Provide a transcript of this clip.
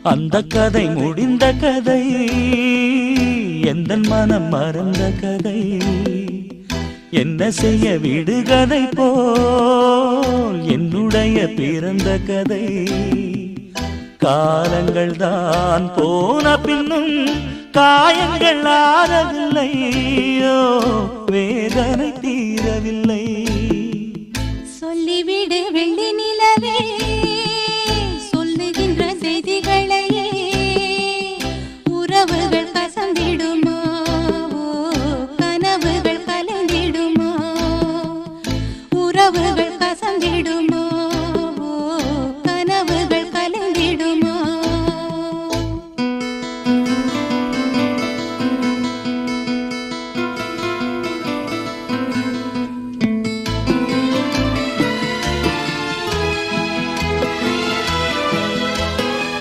அந்த கதை முடிந்த கதை, எந்த மனம் மறந்த கதை. என்ன செய்ய விடுகதை போல் என்னுடைய பிறந்த கதை. காலங்கள் தான் போன பின்னும் காயங்கள் ஆறவில்லையோ, வேதனை தீரவில்லை. சொல்லிவிடு வெள்ளி நிலவே